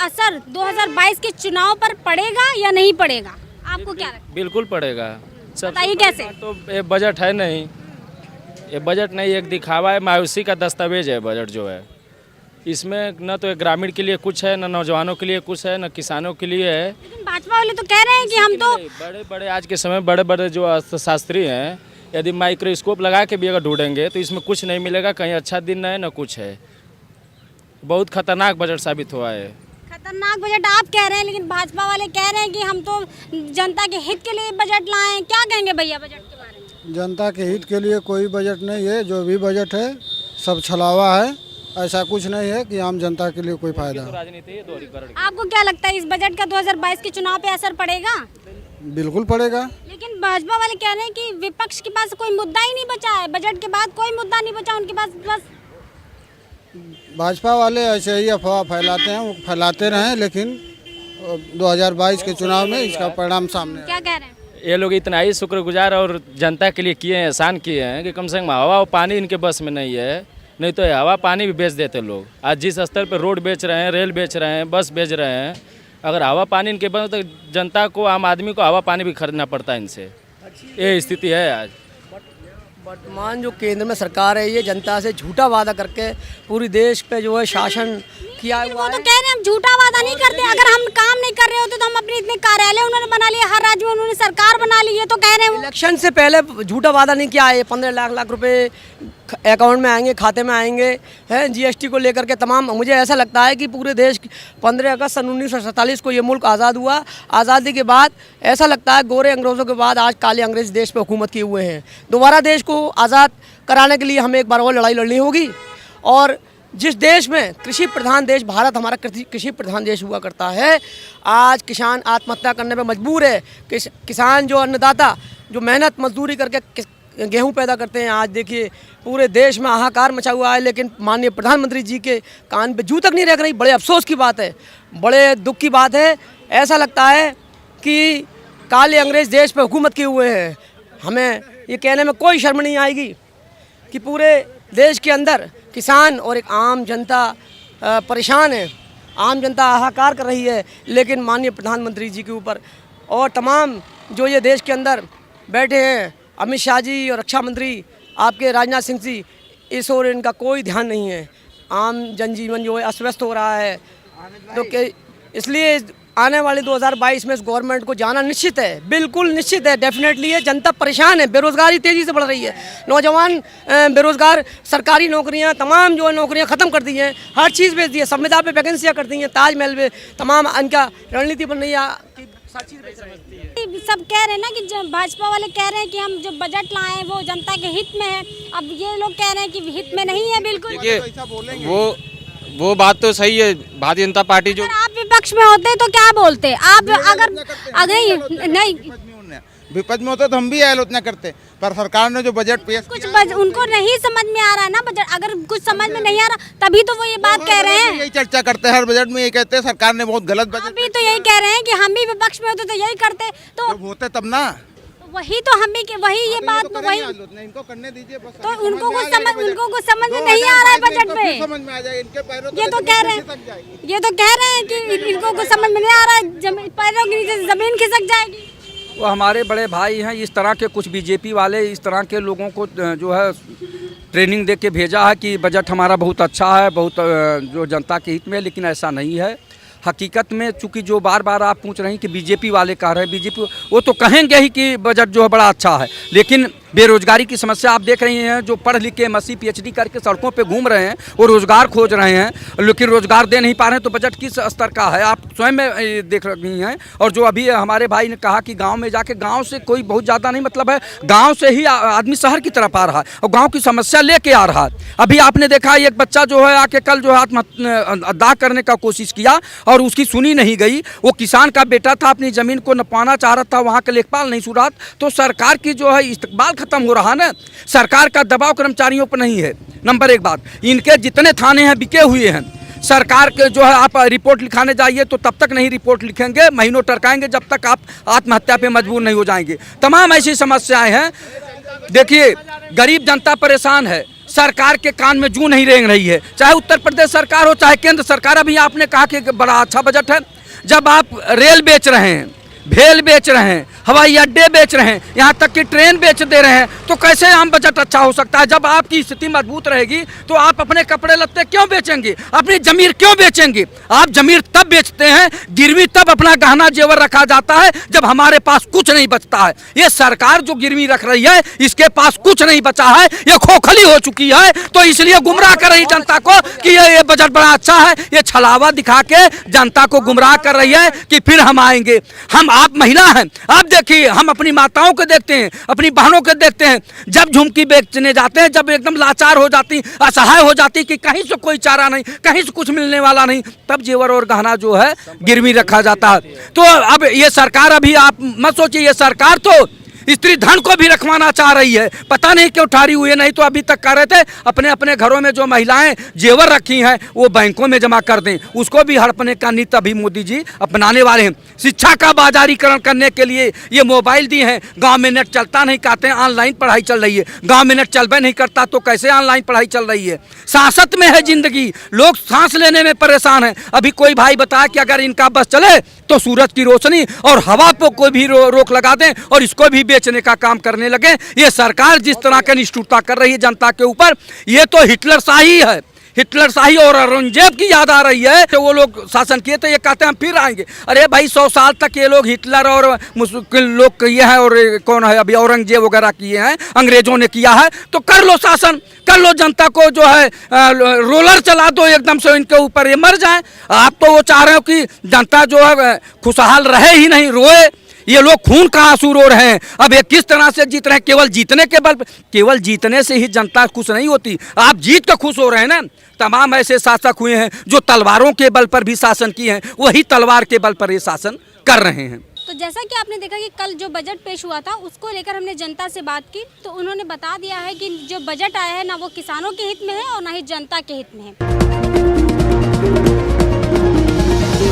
असर 2022 के चुनाव पर पड़ेगा या नहीं पड़ेगा, आपको क्या लगता है? बिल्कुल पड़ेगा। बताइए कैसे? तो ये बजट है नहीं, ये बजट नहीं, एक दिखावा है, मायूसी का दस्तावेज है बजट जो है। इसमें न तो ग्रामीण के लिए कुछ है, न नौजवानों के लिए कुछ है, न किसानों के लिए है। लेकिन भाजपा वाले तो कह रहे हैं कि हम तो बड़े बड़े आज के समय बड़े बड़े जो अर्थशास्त्री हैं, यदि माइक्रोस्कोप लगा के भी अगर ढूंढेंगे तो इसमें कुछ नहीं मिलेगा, कहीं अच्छा दिन है न कुछ है। बहुत खतरनाक बजट साबित हुआ है। खतरनाक बजट आप कह रहे हैं, लेकिन भाजपा वाले कह रहे हैं कि हम तो जनता के हित के लिए बजट लाए हैं। क्या कहेंगे भैया बजट के बारे में? जनता के हित के लिए कोई बजट नहीं है, जो भी बजट है सब छलावा है। ऐसा कुछ नहीं है कि आम जनता के लिए कोई फायदा है। राजनीति है दोहरीकरण। आपको क्या लगता है इस बजट का 2022 के चुनाव पे असर पड़ेगा? बिल्कुल पड़ेगा। लेकिन भाजपा वाले कह रहे हैं कि विपक्ष के पास कोई मुद्दा ही नहीं बचा है, बजट के बाद कोई मुद्दा नहीं बचा उनके पास। बस भाजपा वाले ऐसे ही अफवाह फैलाते हैं, वो फैलाते रहें, लेकिन 2022 के चुनाव में इसका परिणाम सामने आएगा। क्या कह रहे हैं? ये लोग इतना ही शुक्रगुजार और जनता के लिए किए हैं, एहसान किए हैं कि कम से कम हवा और पानी इनके बस में नहीं है, नहीं तो हवा पानी भी बेच देते लोग। आज जिस स्तर पर रोड बेच रहे हैं, रेल बेच रहे हैं, बस बेच रहे हैं, अगर हवा पानी इनके बस तो जनता को, आम आदमी को हवा पानी भी खरीदना पड़ता है इनसे। ये स्थिति है आज। वर्तमान जो केंद्र में सरकार है, ये जनता से झूठा वादा करके पूरी देश पे जो है शासन किया हुआ वो तो है। कह रहे हैं हम झूठा वादा नहीं करते, अगर हम काम नहीं कर रहे होते तो हम अपने इतने कार्यालय उन्होंने बना लिए, हर राज्य में उन्होंने सरकार बना ली है, तो कह रहे हैं वो। इलेक्शन से पहले झूठा वादा नहीं किया है। 15 लाख रुपए अकाउंट में आएंगे, खाते में आएंगे, हैं जीएसटी को लेकर के तमाम। मुझे ऐसा लगता है कि पूरे देश 15 अगस्त सन 1947 को ये मुल्क आज़ाद हुआ। आज़ादी के बाद ऐसा लगता है गोरे अंग्रेज़ों के बाद आज काले अंग्रेज़ देश पे हुकूमत किए हुए हैं। दोबारा देश को आज़ाद कराने के लिए हमें एक बार और लड़ाई लड़नी होगी। और जिस देश में कृषि प्रधान देश, भारत हमारा कृषि प्रधान देश हुआ करता है, आज किसान आत्महत्या करने पे मजबूर है। किसान जो अन्नदाता जो मेहनत मजदूरी करके गेहूं पैदा करते हैं, आज देखिए पूरे देश में हाहाकार मचा हुआ है, लेकिन माननीय प्रधानमंत्री जी के कान पे जू तक नहीं रख रही। बड़े अफसोस की बात है, बड़े दुख की बात है। ऐसा लगता है कि काले अंग्रेज़ देश पे हुकूमत किए हुए हैं। हमें ये कहने में कोई शर्म नहीं आएगी कि पूरे देश के अंदर किसान और एक आम जनता परेशान है, आम जनता हाहाकार कर रही है, लेकिन माननीय प्रधानमंत्री जी के ऊपर और तमाम जो ये देश के अंदर बैठे हैं, अमित शाह जी और रक्षा मंत्री आपके राजनाथ सिंह जी, इस ओर इनका कोई ध्यान नहीं है। आम जनजीवन जो है अस्त व्यस्त हो रहा है, तो इसलिए आने वाले 2022 में इस गवर्नमेंट को जाना निश्चित है, बिल्कुल निश्चित है, डेफिनेटली है। जनता परेशान है, बेरोज़गारी तेज़ी से बढ़ रही है, नौजवान बेरोज़गार, सरकारी नौकरियां तमाम जो है नौकरियां ख़त्म कर दी हैं, हर चीज़ बेच दी है, संविदा पे वैकेंसियाँ कर दी हैं, ताजमहल में तमाम इनका रणनीति बन रही है। सब कह रहे हैं ना कि भाजपा वाले कह रहे हैं कि हम जो बजट लाए हैं वो जनता के हित में है, अब ये लोग कह रहे हैं कि हित में नहीं है। बिल्कुल देखिए वो बात तो सही है। भारतीय जनता पार्टी जो, अगर आप विपक्ष में होते तो क्या बोलते आप? अगर नहीं विपक्ष में होते तो हम भी आलोचना करते, पर सरकार ने जो बजट पेश कुछ उनको नहीं समझ में आ रहा है ना बजट। अगर कुछ समझ में नहीं आ रहा तभी तो वो ये बात कह रहे हैं। यही चर्चा करते हैं, हर बजट में ये कहते हैं सरकार ने बहुत गलत बजट। अभी तो यही कह रहे हैं कि हम भी विपक्ष में होते तो यही करते, तो जब होते तब ना, वही तो हम भी वही ये बात तो वही इनको करने दीजिए बस। तो उनको कुछ समझ में नहीं आ रहा है बजट में। समझ में आ जाए इनके पैरों ये तो कह रहे हैं, ये तो कह रहे हैं कि इनको कुछ समझ में नहीं आ रहा है, पैरों के नीचे जमीन खिसक जाएगी। वो हमारे बड़े भाई हैं, इस तरह के कुछ बीजेपी वाले इस तरह के लोगों को जो है ट्रेनिंग दे के भेजा है कि बजट हमारा बहुत अच्छा है, बहुत जो जनता के हित में, लेकिन ऐसा नहीं है। हकीकत में चूँकि जो बार बार आप पूछ रही हैं कि बीजेपी वाले कह रहे हैं, बीजेपी वो तो कहेंगे ही कि बजट जो है बड़ा अच्छा है, लेकिन बेरोजगारी की समस्या आप देख रही हैं। जो पढ़ लिख के MSc PhD करके सड़कों पे घूम रहे हैं वो रोज़गार खोज रहे हैं, लेकिन रोज़गार दे नहीं पा रहे हैं, तो बजट किस स्तर का है आप स्वयं में देख रही हैं। और जो अभी हमारे भाई ने कहा कि गांव में जाके, गांव से कोई बहुत ज़्यादा नहीं मतलब है, गांव से ही आदमी शहर की तरफ आ रहा है और गाँव की समस्या लेके आ रहा है। अभी आपने देखा एक बच्चा जो है आके कल जो है आत्महत्या करने का कोशिश किया और उसकी सुनी नहीं गई। वो किसान का बेटा था, अपनी ज़मीन को नपाना चाह रहा था, वहाँ का लेखपाल नहीं सुन रहा। तो सरकार की जो है इस्तकबाल खत्म हो रहा ना, सरकार का दबाव कर्मचारियों पर नहीं है। नंबर एक बात, इनके जितने थाने हैं बिके हुए हैं। सरकार के जो है आप रिपोर्ट लिखाने जाइए तो तब तक नहीं रिपोर्ट लिखेंगे, महीनों टरकाएंगे जब तक आप आत्महत्या पे मजबूर नहीं हो जाएंगे। तमाम ऐसी समस्याएं हैं। देखिए गरीब जनता परेशान है, सरकार के कान में जूं नहीं रेंग रही है, चाहे उत्तर प्रदेश सरकार हो चाहे केंद्र सरकार। अभी आपने कहा कि बड़ा अच्छा बजट है। जब आप रेल बेच रहे हैं, भेल बेच रहे हैं, हवाई अड्डे बेच रहे हैं, यहाँ तक कि ट्रेन बेच दे रहे हैं, तो कैसे आम बजट अच्छा हो सकता है? जब आपकी स्थिति मजबूत रहेगी तो आप अपने कपड़े लत्ते क्यों बेचेंगे, अपनी जमीर क्यों बेचेंगे? आप जमीर तब बेचते हैं, गिरवी तब अपना गहना जेवर रखा जाता है जब हमारे पास कुछ नहीं बचता है। ये सरकार जो गिरवी रख रही है, इसके पास कुछ नहीं बचा है, ये खोखली हो चुकी है, तो इसलिए गुमराह कर रही जनता को कि ये बजट बड़ा अच्छा है। ये छलावा दिखा के जनता को गुमराह कर रही है कि फिर हम आएंगे। आप महिला हैं, आप देखिए, हम अपनी माताओं को देखते हैं, अपनी बहनों को देखते हैं, जब झुमकी बेचने जाते हैं, जब एकदम लाचार हो जाती, असहाय हो जाती कि कहीं से कोई चारा नहीं, कहीं से कुछ मिलने वाला नहीं, तब जेवर और गहना जो है गिरवी रखा जाता है। तो अब ये सरकार, अभी आप मत सोचिए, ये सरकार तो स्त्री धन को भी रखवाना चाह रही है। पता नहीं क्यों ठारी हुई है, नहीं तो अभी तक कह रहे थे अपने अपने घरों में जो महिलाएं जेवर रखी हैं वो बैंकों में जमा कर दें। उसको भी हड़पने का नीति अभी मोदी जी अपनाने वाले हैं। शिक्षा का बाजारीकरण करने के लिए ये मोबाइल दिए हैं। गांव में नेट चलता नहीं, कहते हैं ऑनलाइन पढ़ाई चल रही है। गांव में नेट चलबे नहीं करता तो कैसे ऑनलाइन पढ़ाई चल रही है? सांसत में है जिंदगी, लोग सांस लेने में परेशान हैं। अभी कोई भाई बताया कि अगर इनका बस चले तो सूरज की रोशनी और हवा पर कोई भी रोक लगा दें और इसको भी बेचने का काम करने लगे। ये सरकार जिस तरह की निष्ठुरता कर रही है जनता के ऊपर, ये तो हिटलर शाही है। हिटलर शाही और औरंगजेब की याद आ रही है कि वो लोग शासन किए थे, ये कहते हैं हम फिर आएंगे। अरे भाई 100 साल तक ये लोग हिटलर और मुस्लिम लोग किए हैं, और कौन है अभी औरंगजेब वगैरह किए हैं, अंग्रेजों ने किया है। तो कर लो शासन, कर लो, जनता को जो है रोलर चला दो एकदम से इनके ऊपर, ये मर जाए। आप तो वो चाह रहे हो कि जनता जो है खुशहाल रहे ही नहीं, रोए। ये लोग खून का आंसू रो रहे हैं। अब ये किस तरह से जीत रहे हैं? केवल जीतने के बल, केवल जीतने से ही जनता खुश नहीं होती। आप जीत कर खुश हो रहे हैं ना। तमाम ऐसे शासक हुए हैं जो तलवारों के बल पर भी शासन किए हैं, वही तलवार के बल पर ये शासन कर रहे हैं। तो जैसा कि आपने देखा कि कल जो बजट पेश हुआ था उसको लेकर हमने जनता से बात की, तो उन्होंने बता दिया है कि जो बजट आया है ना वो किसानों के हित में है और ना ही जनता के हित में है।